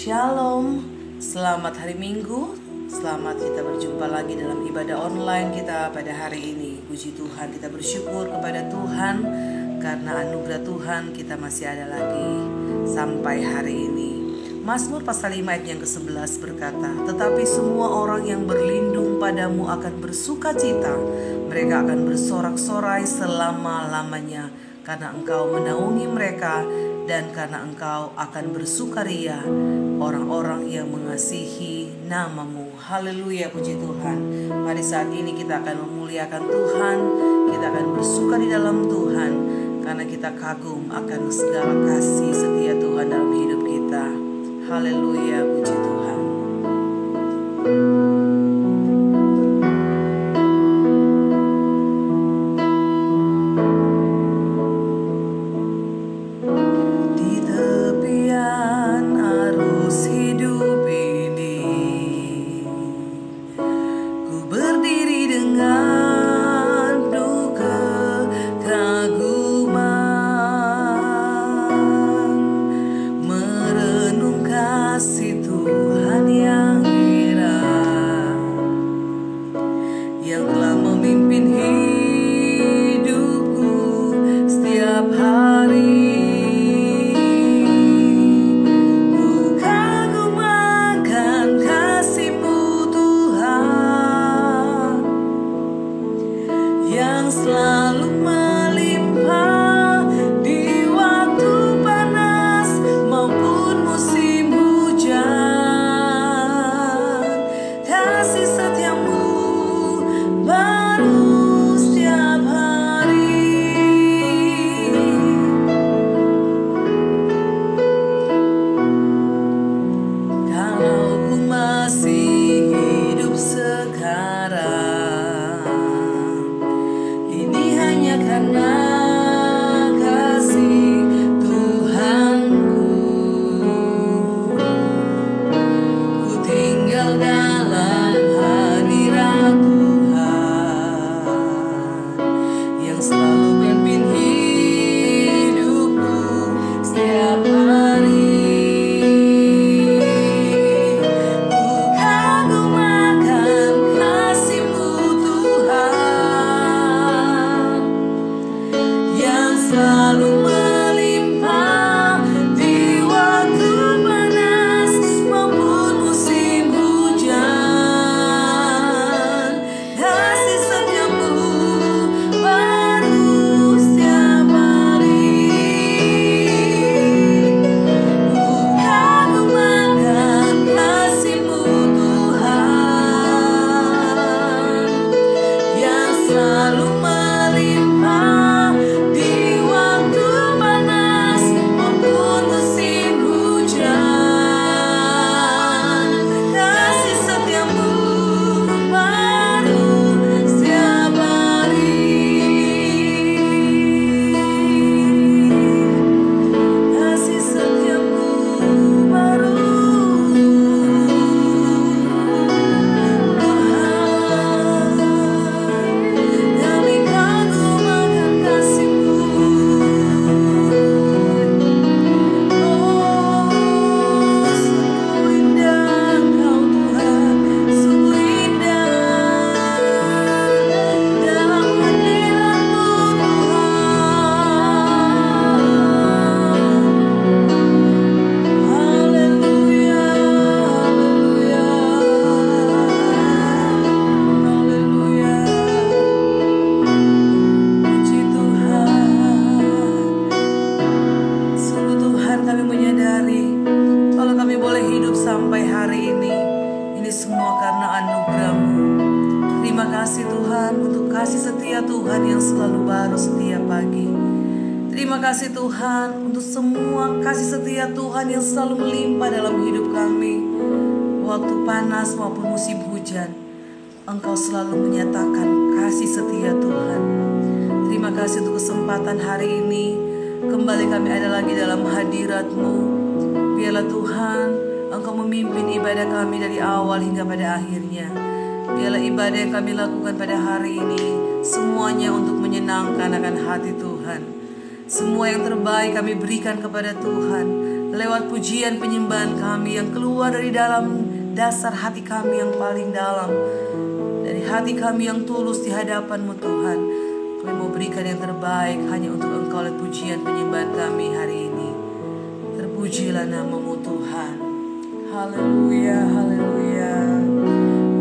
Shalom, selamat hari Minggu. Selamat kita berjumpa lagi dalam ibadah online kita pada hari ini. Puji Tuhan, kita bersyukur kepada Tuhan karena anugerah Tuhan kita masih ada lagi sampai hari ini. Mazmur pasal 5 ayat yang ke-11 berkata, "Tetapi semua orang yang berlindung padamu akan bersuka cita. Mereka akan bersorak-sorai selama-lamanya, karena Engkau menaungi mereka dan karena Engkau akan bersukaria orang-orang yang mengasihi nama-Mu." Haleluya, puji Tuhan. Mari saat ini kita akan memuliakan Tuhan. Kita akan bersuka di dalam Tuhan karena kita kagum akan segala kasih setia Tuhan dalam hidup kita. Haleluya, puji Tuhan. Di tepian arus hidup ini, ku berdiri dengan penuh kekaguman, merenung kasih Tuhan yang heran, yang telah memimpin hidupku setiap hari. Ku kagum akan kasih-Mu Tuhan, yang selalu melimpah di waktu panas maupun musim hujan. Kasih setia-Mu baru setiap hari. Kalau ku masih hidup sekarang, ini hanya karena kasih Tuhanku. Ku tinggal dalam hadirat Tuhan, yang selalu memimpin hidupku setiap hari. Ku kagum akan kasih-Mu Tuhan, yang selalu melimpah di waktu panas maupun musim hujan. Kasih setia-Mu baru setiap hari. Ku kagum akan kasih-Mu Tuhan, yang selalu melimpah di waktu panas maupun musim hujan. Kasih setia-Mu baru setiap hari. Kasih setia-Mu baru, Tuhan. Kami kagum akan kasih-Mu. Oh, sungguh indah Engkau Tuhan, sungguh indah dalam hadirat-Mu Tuhan. Haleluya, haleluya, haleluya. Puji Tuhan. Sungguh Tuhan, kami menyadari kalau kami boleh hidup sampai hari ini semua karena anugerah-Mu. Terima kasih Tuhan untuk kasih setia Tuhan yang selalu baru setiap pagi. Terima kasih Tuhan untuk semua kasih setia Tuhan yang selalu melimpah dalam hidup kami. Waktu panas maupun musim hujan, Engkau selalu menyatakan kasih setia Tuhan. Terima kasih untuk kesempatan hari ini. Kembali kami ada lagi dalam hadirat-Mu. Biarlah Tuhan Engkau memimpin ibadah kami dari awal hingga pada akhirnya. Biarlah ibadah yang kami lakukan pada hari ini semuanya untuk menyenangkan akan hati Tuhan. Semua yang terbaik kami berikan kepada Tuhan, lewat pujian penyembahan kami yang keluar dari dalam dasar hati kami yang paling dalam, dari hati kami yang tulus di hadapan-Mu Tuhan. Kami mau berikan yang terbaik hanya untuk Engkau lewat pujian penyembahan kami hari ini. Terpujilah nama-Mu Tuhan. Haleluya, haleluya.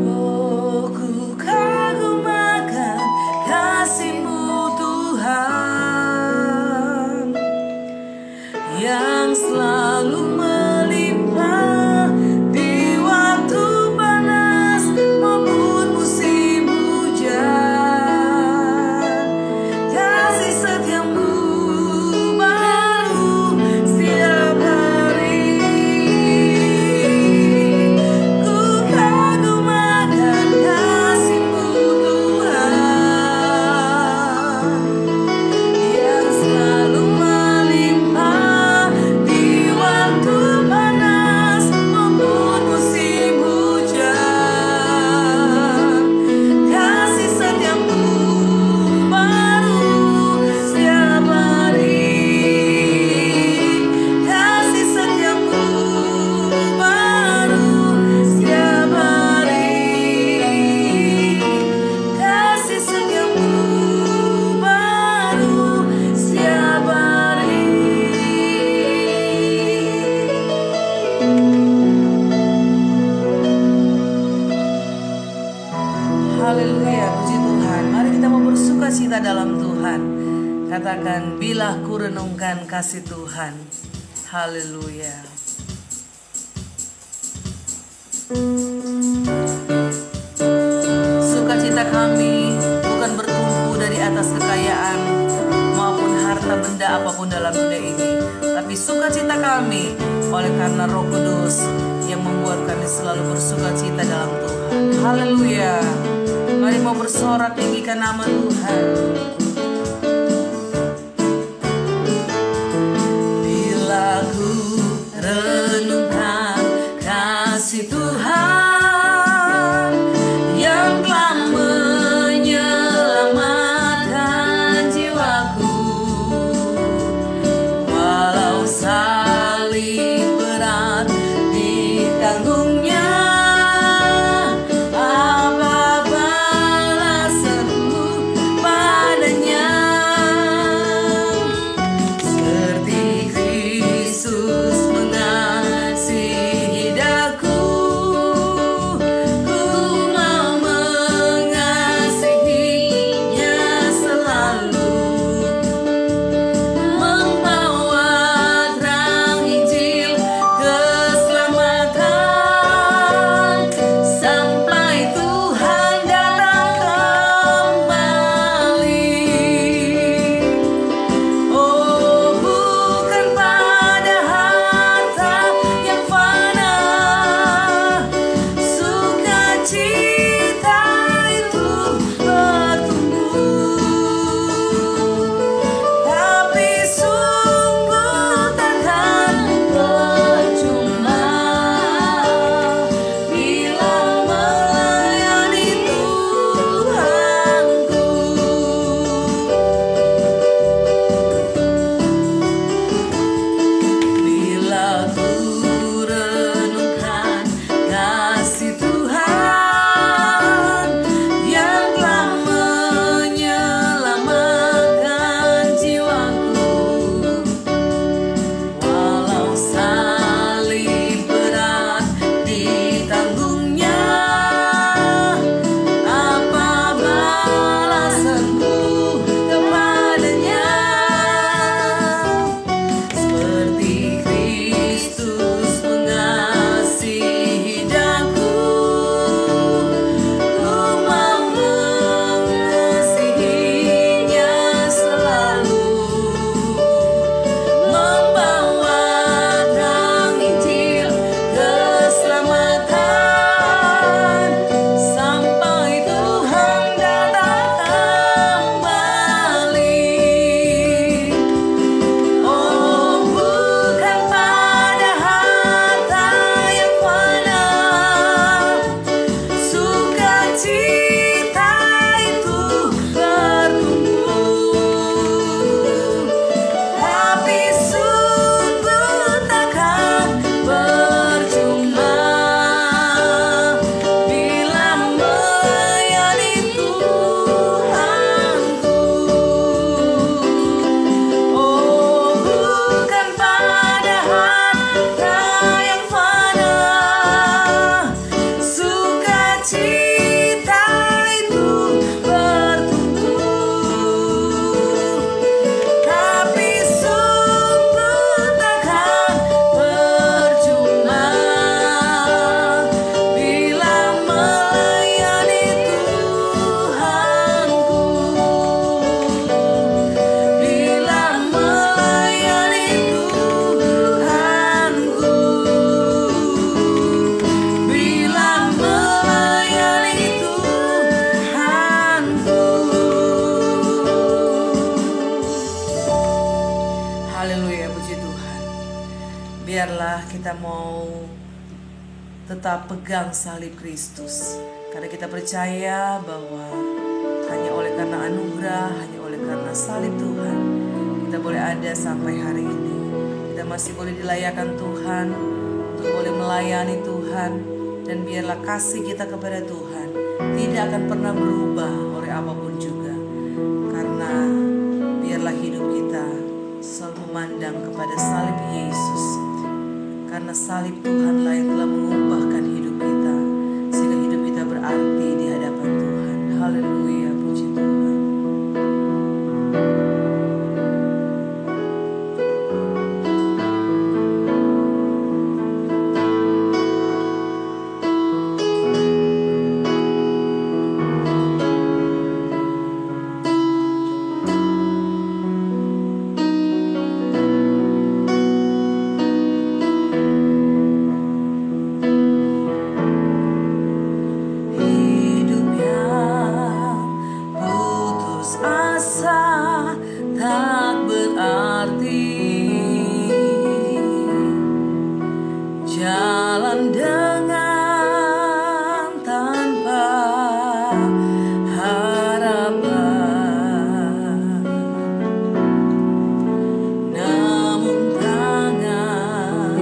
Oh, ku kagum akan kasih-Mu Tuhan, yang selalu melimpah di waktu panas maupun musim hujan. Kasih setia-Mu baru setiap hari. Ku kagum akan kasih-Mu Tuhan, yang selalu melimpah di waktu panas maupun musim hujan. Kasih setia-Mu baru setiap hari. Kasih setia-Mu baru setiap hari. Kasih setia-Mu baru setiap hari. Haleluya, puji Tuhan. Mari kita mau bersuka cita dalam Tuhan. Katakan, bila ku renungkan kasih Tuhan. Haleluya. Sukacita kami bukan bertumpu dari atas kekayaan maupun harta benda apapun dalam dunia ini, tapi sukacita kami oleh karena Roh Kudus yang membuat kami selalu bersukacita dalam Tuhan. Haleluya. Mari mau bersorak tinggikan nama Tuhan. Bila ku renungkan kasih Tuhan yang telah menyelamatkan jiwaku, walau salib berat ditanggungnya, apa balasanmu padanya? kita mau tetap pegang salib Kristus, karena kita percaya bahwa hanya oleh karena anugerah, hanya oleh karena salib Tuhan, kita boleh ada sampai hari ini. Kita masih boleh dilayakkan Tuhan, untuk boleh melayani Tuhan. Dan biarlah kasih kita kepada Tuhan tidak akan pernah berubah oleh apapun juga. Karena biarlah hidup kita selalu memandang kepada salib Yesus. Karena salib Tuhanlah yang telah mengubahkan hidup kita, sehingga hidup kita berarti di hadapan Tuhan. Haleluya, puji Tuhan. Jalan dengan tanpa harapan, namun tangan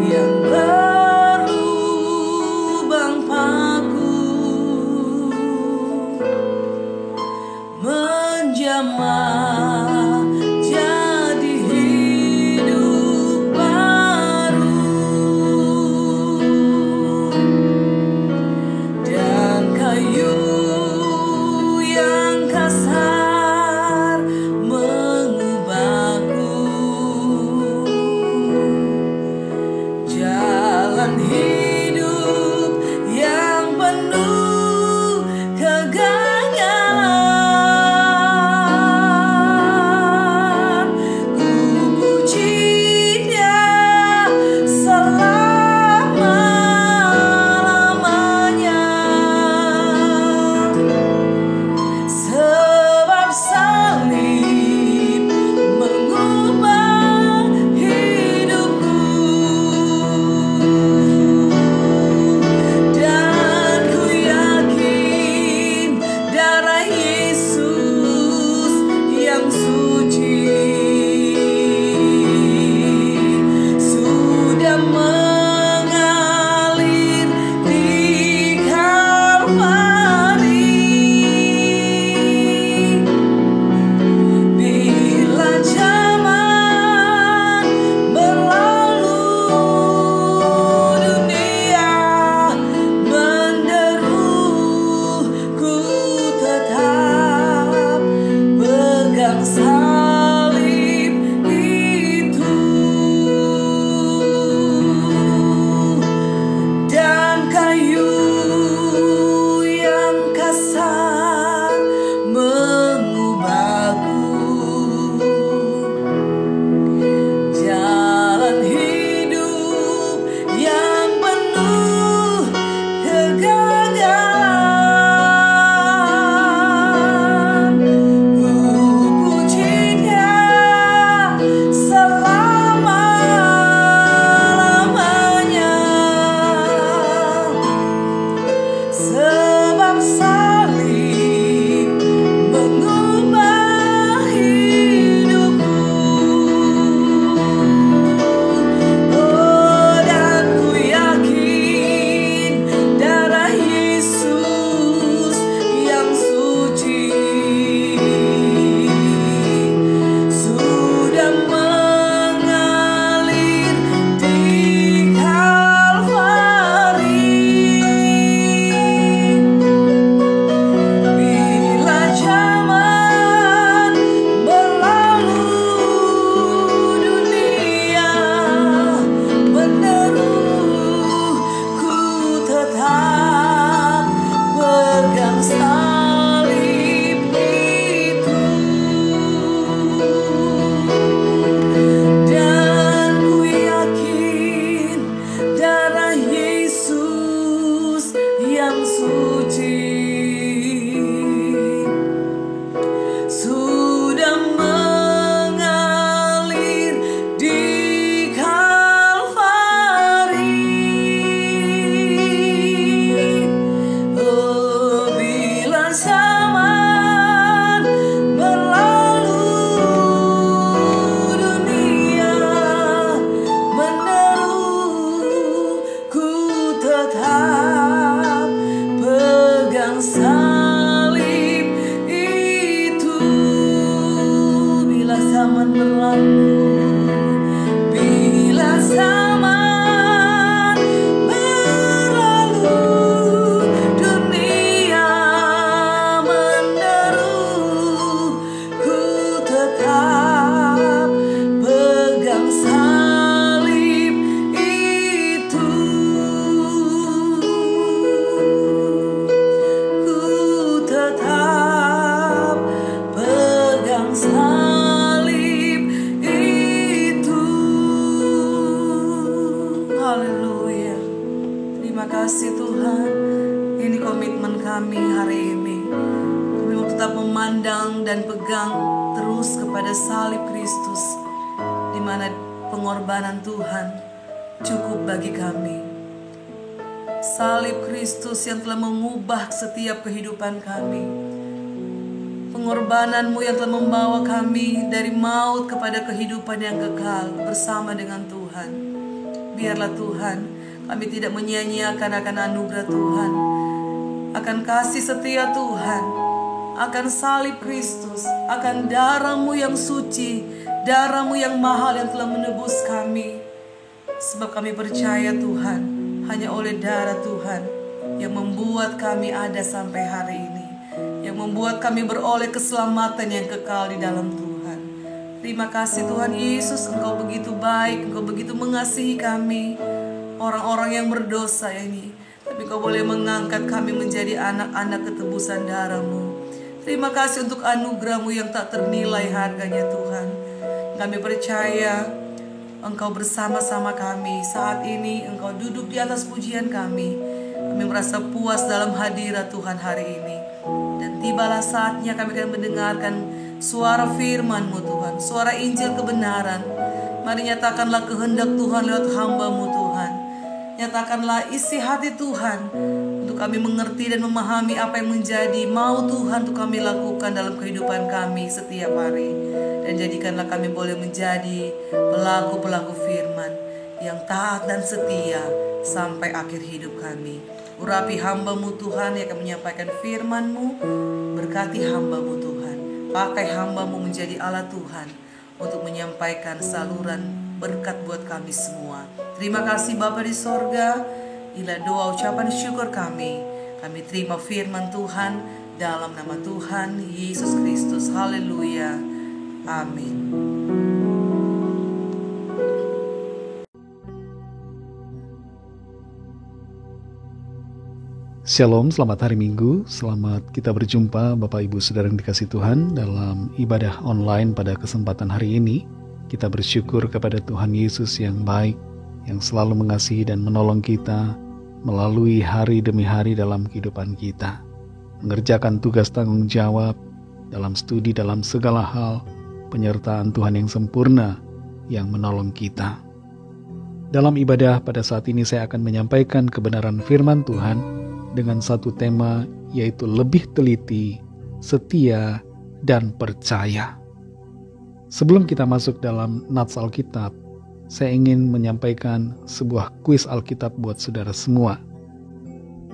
yang berlubang paku menjamah jadi hidup baru. Dan kayu yang kasar mengubahku, jalan hidup yang penuh kegagalan. Ku puji Dia selama-lamanya, sebab salib mengubah hidupku. Terima kasih Tuhan. Ini komitmen kami hari ini. Kami mau tetap memandang dan pegang terus kepada salib Kristus, di mana pengorbanan Tuhan cukup bagi kami. Salib Kristus yang telah mengubah setiap kehidupan kami. Pengorbanan-Mu yang telah membawa kami dari maut kepada kehidupan yang kekal bersama dengan Tuhan. Biarlah Tuhan, kami tidak menyia-nyiakan akan anugerah Tuhan, akan kasih setia Tuhan, akan salib Kristus, akan darah-Mu yang suci, darah-Mu yang mahal yang telah menebus kami. Sebab kami percaya Tuhan, hanya oleh darah Tuhan yang membuat kami ada sampai hari ini, yang membuat kami beroleh keselamatan yang kekal di dalam Tuhan. Terima kasih Tuhan Yesus, Engkau begitu baik, Engkau begitu mengasihi kami, orang-orang yang berdosa ini. Tapi Engkau boleh mengangkat kami menjadi anak-anak ketebusan darah-Mu. Terima kasih untuk anugerah-Mu yang tak ternilai harganya Tuhan. Kami percaya Engkau bersama-sama kami saat ini. Engkau duduk di atas pujian kami. Kami merasa puas dalam hadirat Tuhan hari ini. Dan tibalah saatnya kami akan mendengarkan suara firman-Mu Tuhan, suara Injil kebenaran. Mari nyatakanlah kehendak Tuhan lewat hamba-Mu Tuhan. Nyatakanlah isi hati Tuhan untuk kami mengerti dan memahami apa yang menjadi mau Tuhan untuk kami lakukan dalam kehidupan kami setiap hari. Dan jadikanlah kami boleh menjadi pelaku-pelaku firman yang taat dan setia sampai akhir hidup kami. Urapi hamba-Mu Tuhan yang akan menyampaikan firman-Mu. Berkati hamba-Mu Tuhan. Pakai hamba-Mu menjadi alat Tuhan untuk menyampaikan saluran berkat buat kami semua. Terima kasih Bapa di sorga. Inilah doa ucapan syukur kami. Kami terima firman Tuhan dalam nama Tuhan Yesus Kristus. Haleluya. Amin. Shalom, selamat hari Minggu. Selamat kita berjumpa Bapak Ibu Saudara yang dikasihi Tuhan dalam ibadah online pada kesempatan hari ini. Kita bersyukur kepada Tuhan Yesus yang baik, yang selalu mengasihi dan menolong kita melalui hari demi hari dalam kehidupan kita. Mengerjakan tugas tanggung jawab dalam studi, dalam segala hal, penyertaan Tuhan yang sempurna yang menolong kita. Dalam ibadah pada saat ini saya akan menyampaikan kebenaran firman Tuhan dengan satu tema, yaitu lebih teliti, setia, dan percaya. Sebelum kita masuk dalam nats Alkitab, saya ingin menyampaikan sebuah kuis Alkitab buat saudara semua.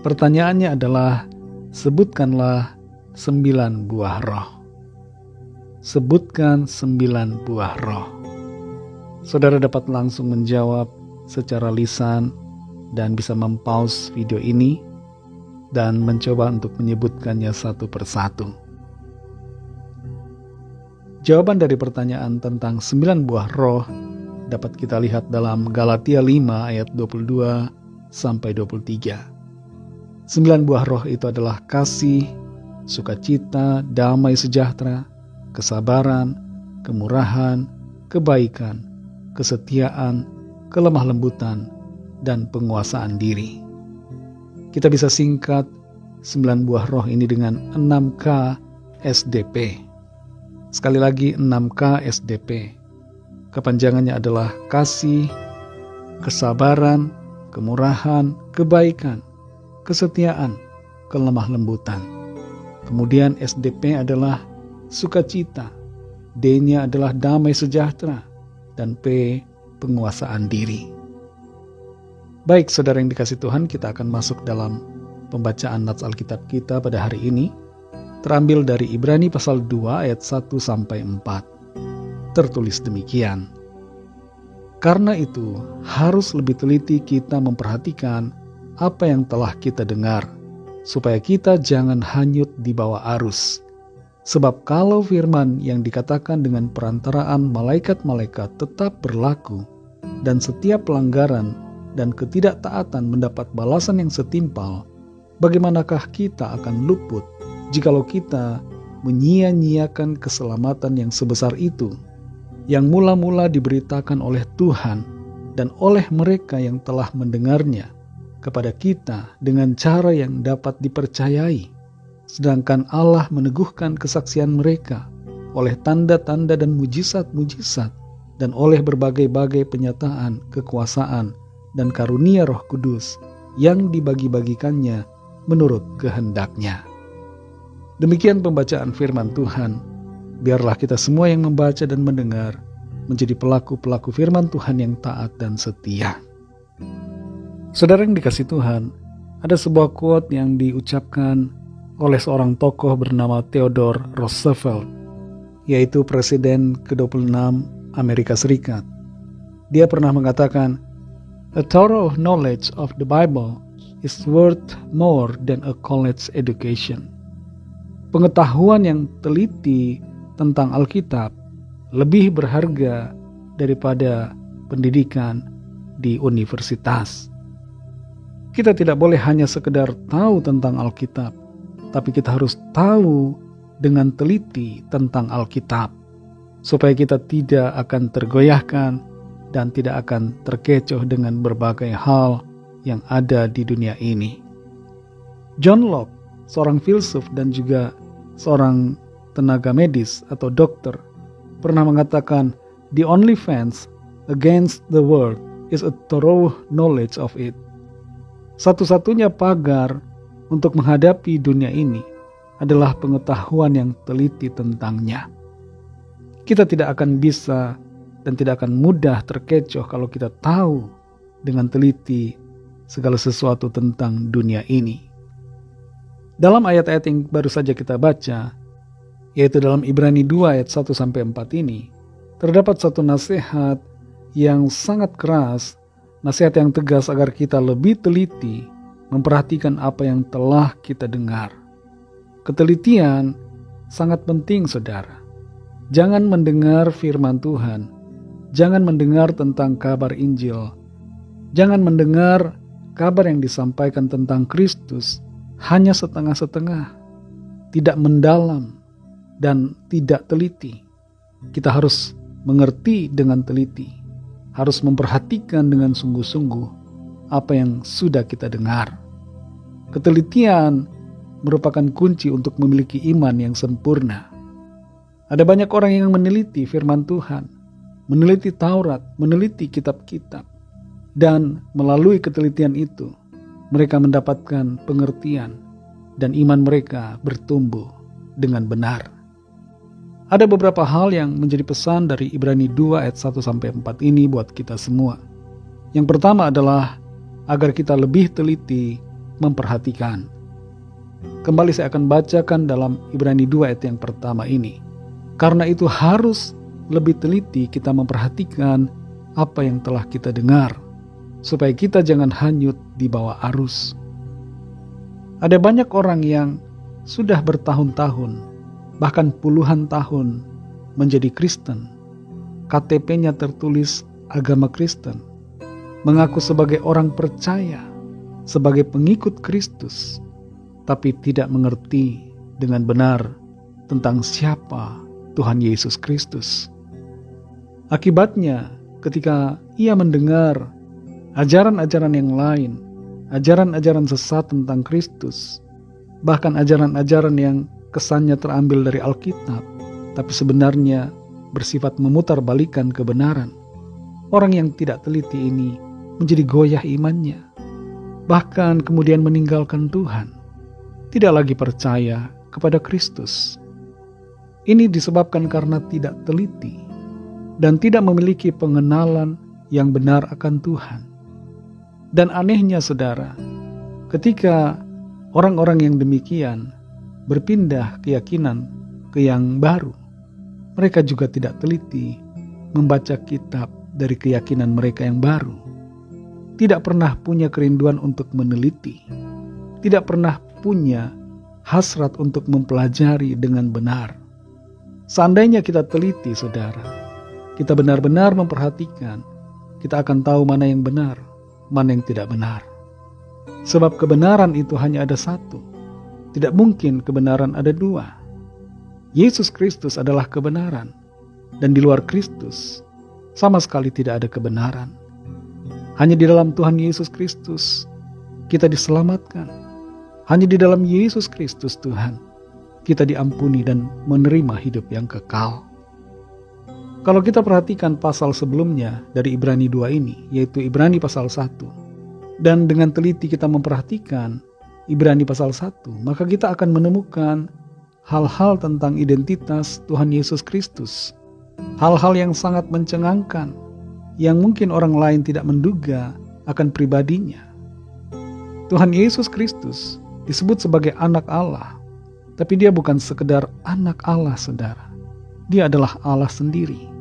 Pertanyaannya adalah, sebutkanlah 9 buah roh. Sebutkan 9 buah roh. Saudara dapat langsung menjawab secara lisan dan bisa mempause video ini dan mencoba untuk menyebutkannya satu persatu. Jawaban dari pertanyaan tentang 9 buah roh dapat kita lihat dalam Galatia 5 ayat 22 sampai 23. 9 buah roh itu adalah kasih, sukacita, damai sejahtera, kesabaran, kemurahan, kebaikan, kesetiaan, kelemah lembutan, dan penguasaan diri. Kita bisa singkat 9 buah roh ini dengan 6K SDP. Sekali lagi 6K SDP. Kepanjangannya adalah kasih, kesabaran, kemurahan, kebaikan, kesetiaan, kelemah lembutan. Kemudian SDP adalah sukacita, D-nya adalah damai sejahtera, dan P penguasaan diri. Baik saudara yang dikasihi Tuhan, kita akan masuk dalam pembacaan nats Alkitab kita pada hari ini. Terambil dari Ibrani pasal 2 ayat 1 sampai 4. Tertulis demikian. Karena itu, harus lebih teliti kita memperhatikan apa yang telah kita dengar, supaya kita jangan hanyut di bawah arus. Sebab kalau firman yang dikatakan dengan perantaraan malaikat-malaikat tetap berlaku, dan setiap pelanggaran dan ketidaktaatan mendapat balasan yang setimpal, bagaimanakah kita akan luput jikalau kita menyia-nyiakan keselamatan yang sebesar itu, yang mula-mula diberitakan oleh Tuhan dan oleh mereka yang telah mendengarnya, kepada kita dengan cara yang dapat dipercayai, sedangkan Allah meneguhkan kesaksian mereka oleh tanda-tanda dan mujizat-mujizat dan oleh berbagai-bagai penyataan kekuasaan dan karunia Roh Kudus yang dibagi-bagikannya menurut kehendaknya. Demikian pembacaan firman Tuhan. Biarlah kita semua yang membaca dan mendengar menjadi pelaku-pelaku firman Tuhan yang taat dan setia. Saudara yang dikasihi Tuhan, ada sebuah quote yang diucapkan oleh seorang tokoh bernama Theodore Roosevelt, yaitu Presiden ke-26 Amerika Serikat. Dia pernah mengatakan, "A thorough knowledge of the Bible is worth more than a college education." Pengetahuan yang teliti tentang Alkitab lebih berharga daripada pendidikan di universitas. Kita tidak boleh hanya sekedar tahu tentang Alkitab, tapi kita harus tahu dengan teliti tentang Alkitab, supaya kita tidak akan tergoyahkan dan tidak akan terkecoh dengan berbagai hal yang ada di dunia ini. John Locke, seorang filsuf dan juga seorang tenaga medis atau dokter, pernah mengatakan, "The only fence against the world is a thorough knowledge of it." Satu-satunya pagar untuk menghadapi dunia ini adalah pengetahuan yang teliti tentangnya. Kita tidak akan bisa dan tidak akan mudah terkecoh kalau kita tahu dengan teliti segala sesuatu tentang dunia ini. Dalam ayat-ayat yang baru saja kita baca, yaitu dalam Ibrani 2 ayat 1-4 ini, terdapat satu nasihat yang sangat keras, nasihat yang tegas agar kita lebih teliti memperhatikan apa yang telah kita dengar. Ketelitian sangat penting, saudara. Jangan mendengar firman Tuhan, jangan mendengar tentang kabar Injil, jangan mendengar kabar yang disampaikan tentang Kristus hanya setengah-setengah, tidak mendalam, dan tidak teliti. Kita harus mengerti dengan teliti, harus memperhatikan dengan sungguh-sungguh apa yang sudah kita dengar. Ketelitian merupakan kunci untuk memiliki iman yang sempurna. Ada banyak orang yang meneliti firman Tuhan, meneliti Taurat, meneliti kitab-kitab, dan melalui ketelitian itu mereka mendapatkan pengertian dan iman mereka bertumbuh dengan benar. Ada beberapa hal yang menjadi pesan dari Ibrani 2 ayat 1-4 ini buat kita semua. Yang pertama adalah agar kita lebih teliti memperhatikan. Kembali saya akan bacakan dalam Ibrani 2 ayat yang pertama ini. Karena itu harus lebih teliti kita memperhatikan apa yang telah kita dengar, supaya kita jangan hanyut di bawah arus. Ada banyak orang yang sudah bertahun-tahun, bahkan puluhan tahun menjadi Kristen. KTP-nya tertulis agama Kristen, mengaku sebagai orang percaya, sebagai pengikut Kristus, tapi tidak mengerti dengan benar tentang siapa Tuhan Yesus Kristus. Akibatnya, ketika ia mendengar ajaran-ajaran yang lain, ajaran-ajaran sesat tentang Kristus, bahkan ajaran-ajaran yang kesannya terambil dari Alkitab, tapi sebenarnya bersifat memutarbalikkan kebenaran, orang yang tidak teliti ini menjadi goyah imannya, bahkan kemudian meninggalkan Tuhan, tidak lagi percaya kepada Kristus. Ini disebabkan karena tidak teliti dan tidak memiliki pengenalan yang benar akan Tuhan. Dan anehnya, saudara, ketika orang-orang yang demikian berpindah keyakinan ke yang baru, mereka juga tidak teliti membaca kitab dari keyakinan mereka yang baru. Tidak pernah punya kerinduan untuk meneliti, tidak pernah punya hasrat untuk mempelajari dengan benar. Seandainya kita teliti, saudara, kita benar-benar memperhatikan, kita akan tahu mana yang benar, mana yang tidak benar. Sebab kebenaran itu hanya ada satu. Tidak mungkin kebenaran ada dua. Yesus Kristus adalah kebenaran, dan di luar Kristus sama sekali tidak ada kebenaran. Hanya di dalam Tuhan Yesus Kristus kita diselamatkan. Hanya di dalam Yesus Kristus Tuhan, kita diampuni dan menerima hidup yang kekal. Kalau kita perhatikan pasal sebelumnya dari Ibrani 2 ini, yaitu Ibrani pasal 1, dan dengan teliti kita memperhatikan Ibrani pasal 1, maka kita akan menemukan hal-hal tentang identitas Tuhan Yesus Kristus. Hal-hal yang sangat mencengangkan, yang mungkin orang lain tidak menduga akan pribadinya. Tuhan Yesus Kristus disebut sebagai anak Allah, tapi dia bukan sekedar anak Allah, saudara. Dia adalah Allah sendiri.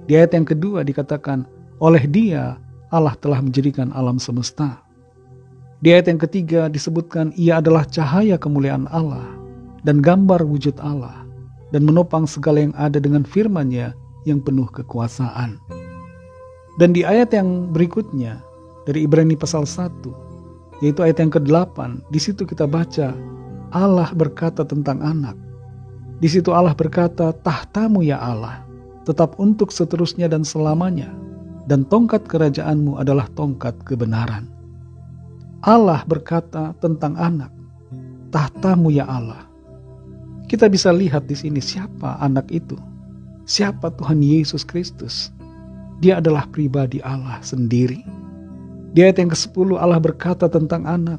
Di ayat yang kedua dikatakan, oleh dia Allah telah menjadikan alam semesta. Di ayat yang ketiga disebutkan ia adalah cahaya kemuliaan Allah dan gambar wujud Allah, dan menopang segala yang ada dengan firman-Nya yang penuh kekuasaan. Dan di ayat yang berikutnya dari Ibrani pasal 1, yaitu ayat yang ke-8, di situ kita baca Allah berkata tentang anak. Di situ Allah berkata, tahtamu ya Allah tetap untuk seterusnya dan selamanya, dan tongkat kerajaanmu adalah tongkat kebenaran. Allah berkata tentang anak, tahtamu ya Allah. Kita bisa lihat di sini siapa anak itu. Siapa Tuhan Yesus Kristus? Dia adalah pribadi Allah sendiri. Di ayat yang ke-10 Allah berkata tentang anak,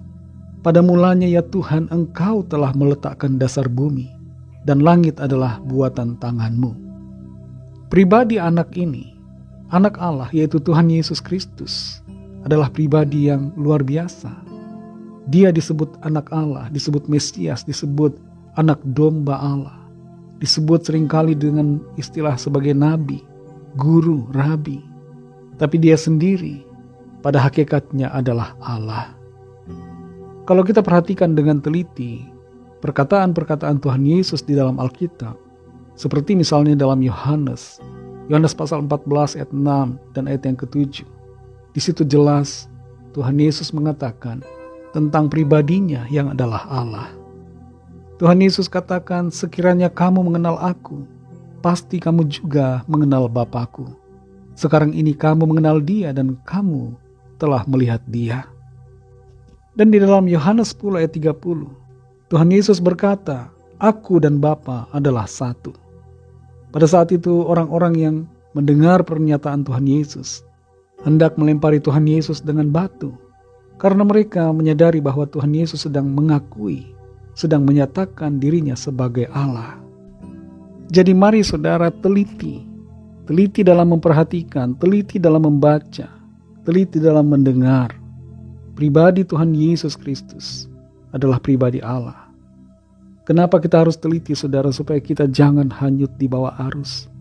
pada mulanya ya Tuhan engkau telah meletakkan dasar bumi, dan langit adalah buatan tanganmu. Pribadi anak ini, anak Allah yaitu Tuhan Yesus Kristus, adalah pribadi yang luar biasa. Dia disebut anak Allah, disebut Mesias, disebut anak domba Allah, disebut seringkali dengan istilah sebagai nabi, guru, rabi. Tapi dia sendiri pada hakikatnya adalah Allah. Kalau kita perhatikan dengan teliti perkataan-perkataan Tuhan Yesus di dalam Alkitab, seperti misalnya dalam Yohanes pasal 14 ayat 6 dan ayat yang ke-7. Di situ jelas Tuhan Yesus mengatakan tentang pribadinya yang adalah Allah. Tuhan Yesus katakan, sekiranya kamu mengenal aku, pasti kamu juga mengenal Bapa-Ku. Sekarang ini kamu mengenal dia dan kamu telah melihat dia. Dan di dalam Yohanes 10 ayat 30, Tuhan Yesus berkata, aku dan Bapa adalah satu. Pada saat itu orang-orang yang mendengar pernyataan Tuhan Yesus hendak melempari Tuhan Yesus dengan batu, karena mereka menyadari bahwa Tuhan Yesus sedang sedang menyatakan dirinya sebagai Allah. Jadi mari saudara teliti dalam memperhatikan, teliti dalam membaca, teliti dalam mendengar. Pribadi Tuhan Yesus Kristus adalah pribadi Allah. Kenapa kita harus teliti, saudara, supaya kita jangan hanyut di bawah arus?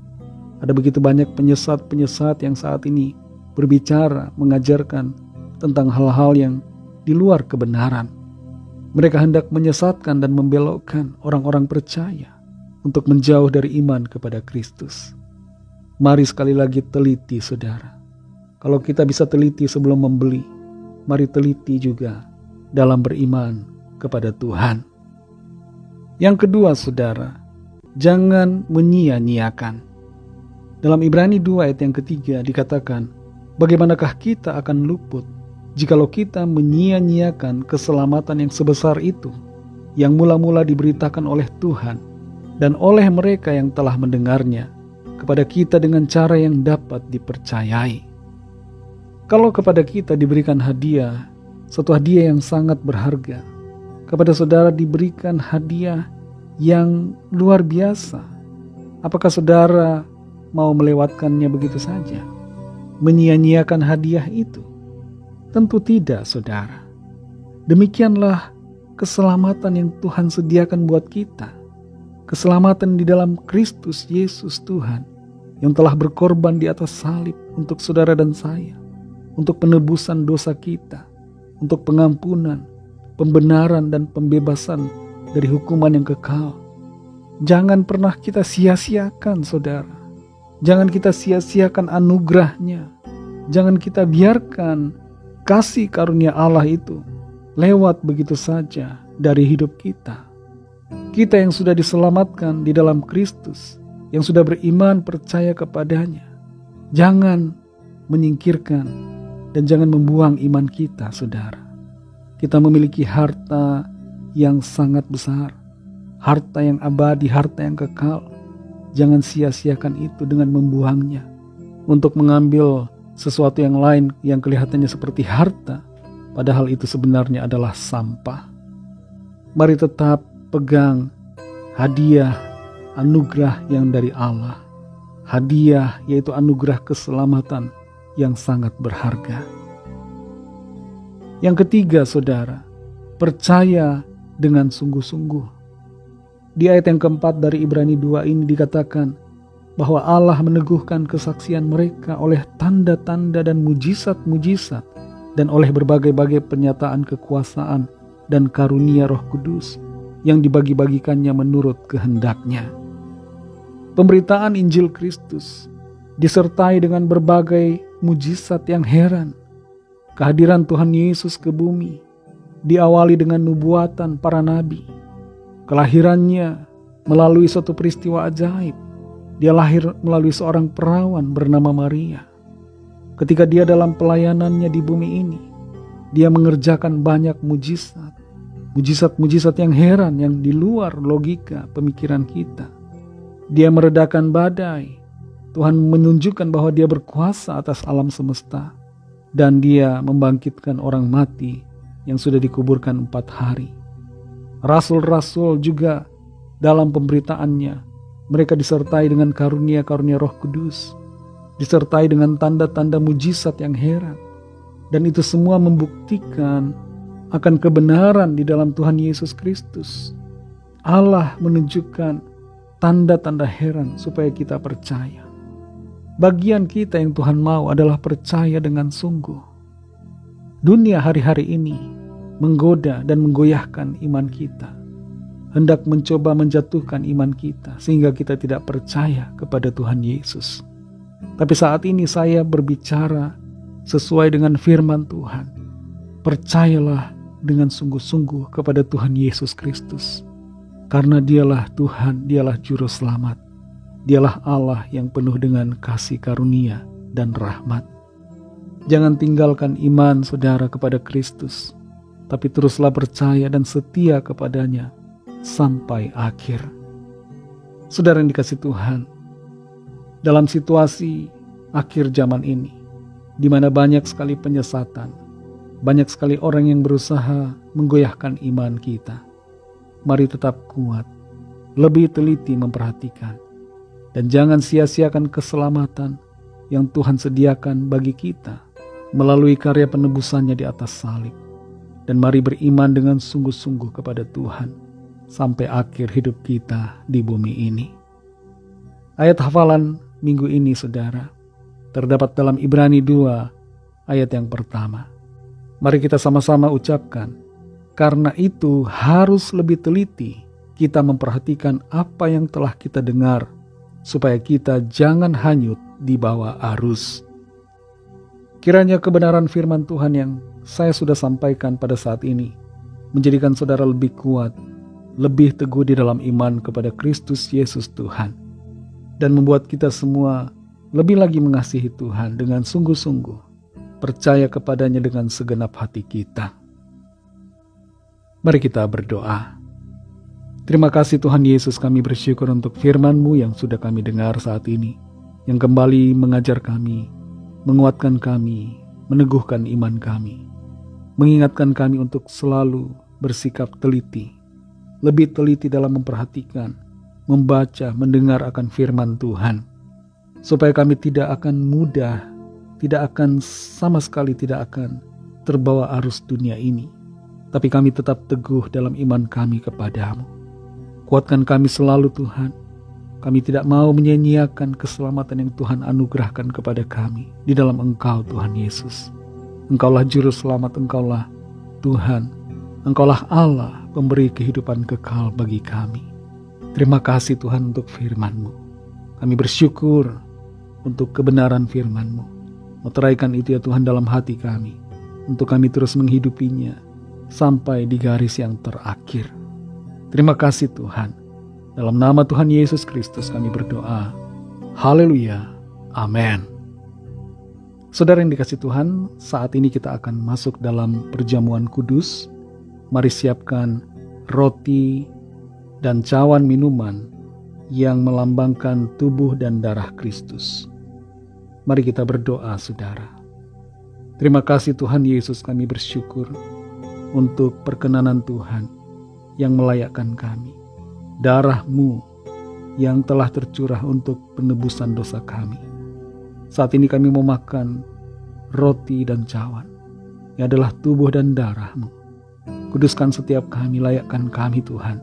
Ada begitu banyak penyesat-penyesat yang saat ini berbicara, mengajarkan tentang hal-hal yang di luar kebenaran. Mereka hendak menyesatkan dan membelokkan orang-orang percaya untuk menjauh dari iman kepada Kristus. Mari sekali lagi teliti, saudara. Kalau kita bisa teliti sebelum membeli, mari teliti juga dalam beriman kepada Tuhan. Yang kedua, saudara, jangan menyia-nyiakan. Dalam Ibrani 2 ayat yang ketiga dikatakan, bagaimanakah kita akan luput jikalau kita menyia-nyiakan keselamatan yang sebesar itu, yang mula-mula diberitakan oleh Tuhan dan oleh mereka yang telah mendengarnya kepada kita dengan cara yang dapat dipercayai. Kalau kepada kita diberikan hadiah, suatu hadiah yang sangat berharga, kepada saudara diberikan hadiah yang luar biasa, apakah saudara mau melewatkannya begitu saja? Menyia-nyiakan hadiah itu? Tentu tidak, saudara. Demikianlah keselamatan yang Tuhan sediakan buat kita. Keselamatan di dalam Kristus Yesus Tuhan, yang telah berkorban di atas salib untuk saudara dan saya, untuk penebusan dosa kita, untuk pengampunan, pembenaran dan pembebasan dari hukuman yang kekal. Jangan pernah kita sia-siakan, saudara. Jangan kita sia-siakan anugerahnya. Jangan kita biarkan kasih karunia Allah itu lewat begitu saja dari hidup kita. Kita yang sudah diselamatkan di dalam Kristus, yang sudah beriman percaya kepadanya, jangan menyingkirkan dan jangan membuang iman kita, saudara. Kita memiliki harta yang sangat besar, harta yang abadi, harta yang kekal. Jangan sia-siakan itu dengan membuangnya untuk mengambil sesuatu yang lain yang kelihatannya seperti harta, padahal itu sebenarnya adalah sampah. Mari tetap pegang hadiah anugerah yang dari Allah. Hadiah yaitu anugerah keselamatan yang sangat berharga. Yang ketiga, saudara, percaya dengan sungguh-sungguh. Di ayat yang keempat dari Ibrani 2 ini dikatakan bahwa Allah meneguhkan kesaksian mereka oleh tanda-tanda dan mujizat-mujizat dan oleh berbagai-bagai pernyataan kekuasaan dan karunia Roh Kudus yang dibagi-bagikannya menurut kehendaknya. Pemberitaan Injil Kristus disertai dengan berbagai mujizat yang heran. Kehadiran Tuhan Yesus ke bumi diawali dengan nubuatan para nabi. Kelahirannya melalui suatu peristiwa ajaib. Dia lahir melalui seorang perawan bernama Maria. Ketika dia dalam pelayanannya di bumi ini, dia mengerjakan banyak mujizat. Mujizat-mujizat yang heran yang di luar logika pemikiran kita. Dia meredakan badai. Tuhan menunjukkan bahwa dia berkuasa atas alam semesta. Dan dia membangkitkan orang mati yang sudah dikuburkan 4 hari. Rasul-rasul juga dalam pemberitaannya, mereka disertai dengan karunia-karunia Roh Kudus, disertai dengan tanda-tanda mujizat yang heran. Dan itu semua membuktikan akan kebenaran di dalam Tuhan Yesus Kristus. Allah menunjukkan tanda-tanda heran supaya kita percaya. Bagian kita yang Tuhan mau adalah percaya dengan sungguh. Dunia hari-hari ini menggoda dan menggoyahkan iman kita, hendak mencoba menjatuhkan iman kita sehingga kita tidak percaya kepada Tuhan Yesus. Tapi saat ini saya berbicara sesuai dengan firman Tuhan. Percayalah dengan sungguh-sungguh kepada Tuhan Yesus Kristus, karena Dialah Tuhan, Dialah Juru Selamat. Dialah Allah yang penuh dengan kasih karunia dan rahmat. Jangan tinggalkan iman saudara kepada Kristus, tapi teruslah percaya dan setia kepadanya sampai akhir. Saudara yang dikasihi Tuhan, dalam situasi akhir zaman ini, di mana banyak sekali penyesatan, banyak sekali orang yang berusaha menggoyahkan iman kita, mari tetap kuat, lebih teliti memperhatikan, dan jangan sia-siakan keselamatan yang Tuhan sediakan bagi kita melalui karya penebusannya di atas salib. Dan mari beriman dengan sungguh-sungguh kepada Tuhan sampai akhir hidup kita di bumi ini. Ayat hafalan minggu ini, saudara, terdapat dalam Ibrani 2 ayat yang pertama. Mari kita sama-sama ucapkan, karena itu harus lebih teliti kita memperhatikan apa yang telah kita dengar, supaya kita jangan hanyut di bawah arus. Kiranya kebenaran firman Tuhan yang saya sudah sampaikan pada saat ini menjadikan saudara lebih kuat, lebih teguh di dalam iman kepada Kristus Yesus Tuhan, dan membuat kita semua lebih lagi mengasihi Tuhan dengan sungguh-sungguh, percaya kepadanya dengan segenap hati kita. Mari kita berdoa. Terima kasih Tuhan Yesus, kami bersyukur untuk firman-Mu yang sudah kami dengar saat ini, yang kembali mengajar kami, menguatkan kami, meneguhkan iman kami, mengingatkan kami untuk selalu bersikap teliti, lebih teliti dalam memperhatikan, membaca, mendengar akan firman Tuhan, supaya kami tidak akan mudah, sama sekali tidak akan terbawa arus dunia ini, tapi kami tetap teguh dalam iman kami kepadamu. Kuatkan kami selalu Tuhan. Kami tidak mau menyia-nyiakan keselamatan yang Tuhan anugerahkan kepada kami di dalam Engkau Tuhan Yesus. Engkaulah Juru Selamat, Engkaulah Tuhan, Engkaulah Allah pemberi kehidupan kekal bagi kami. Terima kasih Tuhan untuk firman-Mu. Kami bersyukur untuk kebenaran firman-Mu. Meteraikan itu ya Tuhan dalam hati kami, untuk kami terus menghidupinya sampai di garis yang terakhir. Terima kasih Tuhan. Dalam nama Tuhan Yesus Kristus kami berdoa. Haleluya. Amin. Saudara yang dikasih Tuhan, saat ini kita akan masuk dalam perjamuan kudus. Mari siapkan roti dan cawan minuman yang melambangkan tubuh dan darah Kristus. Mari kita berdoa, saudara. Terima kasih Tuhan Yesus, kami bersyukur untuk perkenanan Tuhan yang melayakkan kami. Darah-Mu yang telah tercurah untuk penebusan dosa kami. Saat ini kami mau makan roti dan cawan. Ini adalah tubuh dan darah-Mu. Kuduskan setiap kami, layakkan kami Tuhan,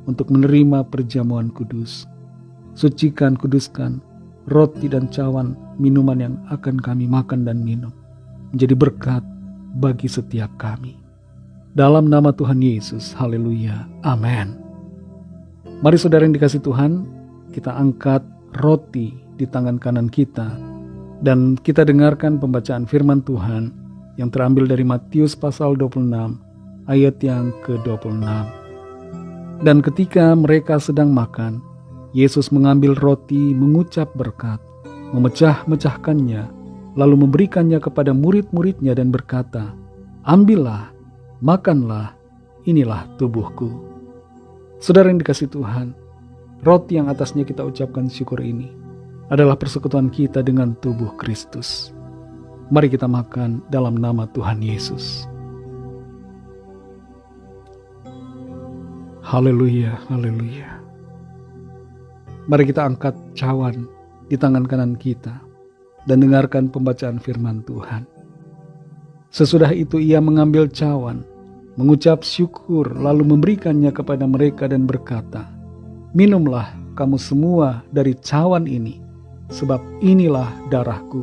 untuk menerima perjamuan kudus. Sucikan, kuduskan roti dan cawan minuman yang akan kami makan dan minum, menjadi berkat bagi setiap kami. Dalam nama Tuhan Yesus, haleluya, amin. Mari saudara yang dikasih Tuhan, kita angkat roti di tangan kanan kita, dan kita dengarkan pembacaan firman Tuhan yang terambil dari Matius pasal 26 ayat yang ke-26. Dan ketika mereka sedang makan, Yesus mengambil roti, mengucap berkat, memecah-mecahkannya, lalu memberikannya kepada murid-muridnya dan berkata, "Ambillah, makanlah, inilah tubuhku." Saudara yang dikasih Tuhan, roti yang atasnya kita ucapkan syukur ini adalah persekutuan kita dengan tubuh Kristus. Mari kita makan dalam nama Tuhan Yesus. Haleluya, haleluya. Mari kita angkat cawan di tangan kanan kita dan dengarkan pembacaan firman Tuhan. Sesudah itu ia mengambil cawan, mengucap syukur, lalu memberikannya kepada mereka dan berkata, "Minumlah kamu semua dari cawan ini, sebab inilah darahku,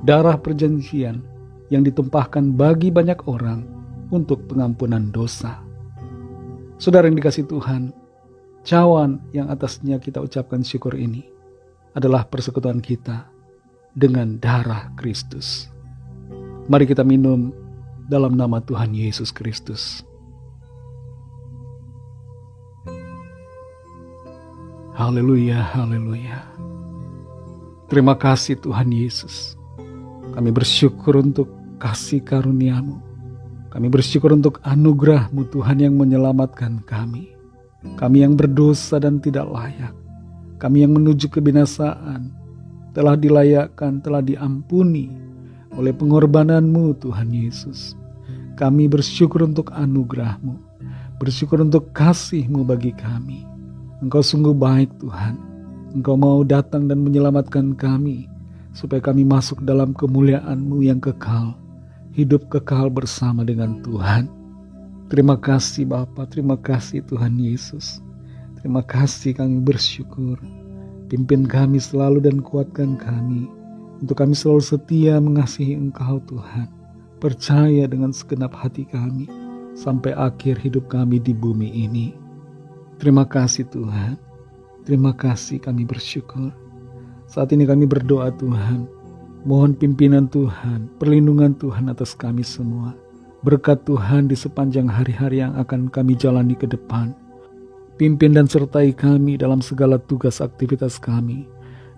darah perjanjian yang ditumpahkan bagi banyak orang untuk pengampunan dosa." Saudara yang dikasih Tuhan, cawan yang atasnya kita ucapkan syukur ini adalah persekutuan kita dengan darah Kristus. Mari kita minum dalam nama Tuhan Yesus Kristus. Haleluya, haleluya. Terima kasih Tuhan Yesus. Kami bersyukur untuk kasih karunia-Mu. Kami bersyukur untuk anugerah-Mu Tuhan yang menyelamatkan kami. Kami yang berdosa dan tidak layak. Kami yang menuju kebinasaan telah dilayakkan, telah diampuni oleh pengorbanan-Mu Tuhan Yesus. Kami bersyukur untuk anugerah-Mu. Bersyukur untuk kasih-Mu bagi kami. Engkau sungguh baik Tuhan. Engkau mau datang dan menyelamatkan kami, supaya kami masuk dalam kemuliaan-Mu yang kekal. Hidup kekal bersama dengan Tuhan. Terima kasih Bapa, terima kasih Tuhan Yesus. Terima kasih, kami bersyukur. Pimpin kami selalu dan kuatkan kami, untuk kami selalu setia mengasihi Engkau Tuhan. Percaya dengan segenap hati kami, sampai akhir hidup kami di bumi ini. Terima kasih Tuhan. Terima kasih, kami bersyukur. Saat ini kami berdoa Tuhan, mohon pimpinan Tuhan, perlindungan Tuhan atas kami semua. Berkat Tuhan di sepanjang hari-hari yang akan kami jalani ke depan. Pimpin dan sertai kami dalam segala tugas aktivitas kami.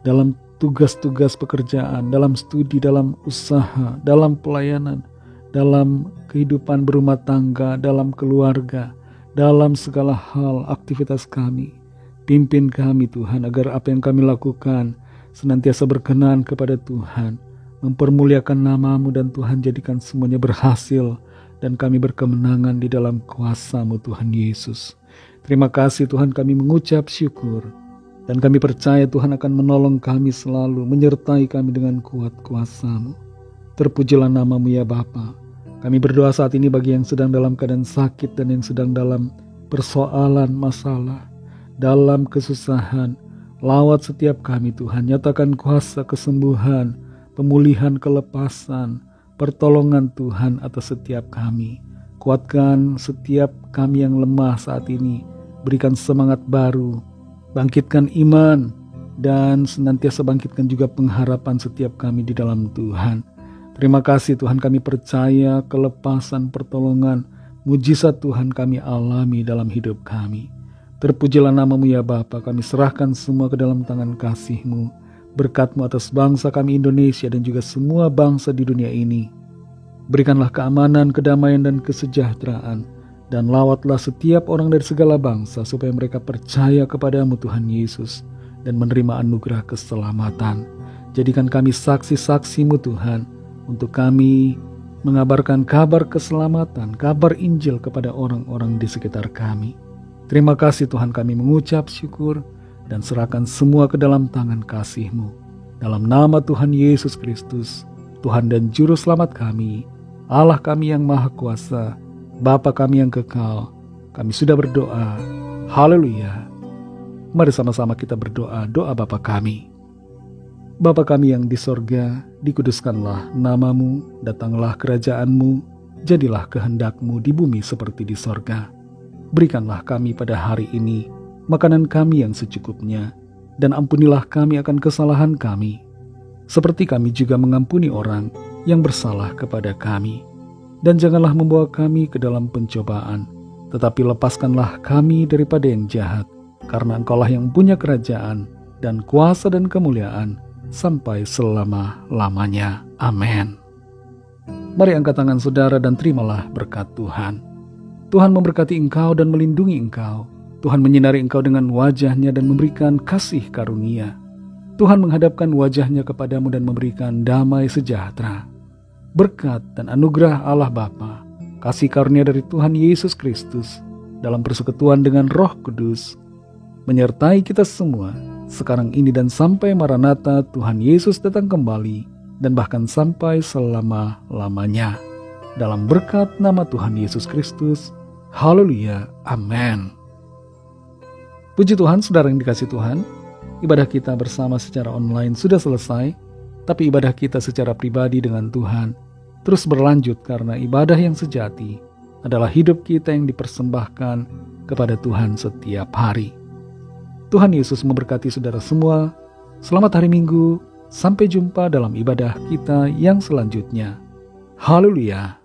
Dalam tugas-tugas pekerjaan, dalam studi, dalam usaha, dalam pelayanan, dalam kehidupan berumah tangga, dalam keluarga, dalam segala hal aktivitas kami. Pimpin kami Tuhan, agar apa yang kami lakukan senantiasa berkenan kepada Tuhan, mempermuliakan nama-Mu, dan Tuhan jadikan semuanya berhasil, dan kami berkemenangan di dalam kuasa-Mu Tuhan Yesus. Terima kasih Tuhan, kami mengucap syukur, dan kami percaya Tuhan akan menolong kami selalu, menyertai kami dengan kuat kuasa-Mu. Terpujilah nama-Mu ya Bapa. Kami berdoa saat ini bagi yang sedang dalam keadaan sakit dan yang sedang dalam persoalan, masalah, dalam kesusahan. Lawat setiap kami Tuhan, nyatakan kuasa kesembuhan, pemulihan, kelepasan, pertolongan Tuhan atas setiap kami. Kuatkan setiap kami yang lemah saat ini, berikan semangat baru, bangkitkan iman, dan senantiasa bangkitkan juga pengharapan setiap kami di dalam Tuhan. Terima kasih Tuhan, kami percaya kelepasan, pertolongan, mujizat Tuhan kami alami dalam hidup kami. Terpujilah nama-Mu ya Bapa, kami serahkan semua ke dalam tangan kasih-Mu. Berkat-Mu atas bangsa kami Indonesia dan juga semua bangsa di dunia ini. Berikanlah keamanan, kedamaian, dan kesejahteraan. Dan lawatlah setiap orang dari segala bangsa supaya mereka percaya kepada-Mu Tuhan Yesus dan menerima anugerah keselamatan. Jadikan kami saksi-saksi-Mu Tuhan untuk kami mengabarkan kabar keselamatan, kabar Injil kepada orang-orang di sekitar kami. Terima kasih Tuhan, kami mengucap syukur dan serahkan semua ke dalam tangan kasih-Mu. Dalam nama Tuhan Yesus Kristus, Tuhan dan Juru Selamat kami, Allah kami yang Maha Kuasa, Bapa kami yang kekal, kami sudah berdoa. Haleluya. Mari sama-sama kita berdoa, doa Bapa kami. Bapa kami yang di sorga, dikuduskanlah nama-Mu, datanglah kerajaan-Mu, jadilah kehendak-Mu di bumi seperti di sorga. Berikanlah kami pada hari ini makanan kami yang secukupnya, dan ampunilah kami akan kesalahan kami, seperti kami juga mengampuni orang yang bersalah kepada kami. Dan janganlah membawa kami ke dalam pencobaan, tetapi lepaskanlah kami daripada yang jahat, karena Engkau-lah yang punya kerajaan dan kuasa dan kemuliaan sampai selama-lamanya. Amin. Mari angkat tangan saudara dan terimalah berkat Tuhan. Tuhan memberkati engkau dan melindungi engkau. Tuhan menyinari engkau dengan wajah-Nya dan memberikan kasih karunia. Tuhan menghadapkan wajah-Nya kepadamu dan memberikan damai sejahtera. Berkat dan anugerah Allah Bapa, kasih karunia dari Tuhan Yesus Kristus, dalam persekutuan dengan Roh Kudus, menyertai kita semua, sekarang ini dan sampai Maranatha Tuhan Yesus datang kembali, dan bahkan sampai selama-lamanya. Dalam berkat nama Tuhan Yesus Kristus, haleluya, amin. Puji Tuhan, saudara yang dikasih Tuhan, ibadah kita bersama secara online sudah selesai, tapi ibadah kita secara pribadi dengan Tuhan terus berlanjut karena ibadah yang sejati adalah hidup kita yang dipersembahkan kepada Tuhan setiap hari. Tuhan Yesus memberkati saudara semua. Selamat hari Minggu. Sampai jumpa dalam ibadah kita yang selanjutnya. Haleluya.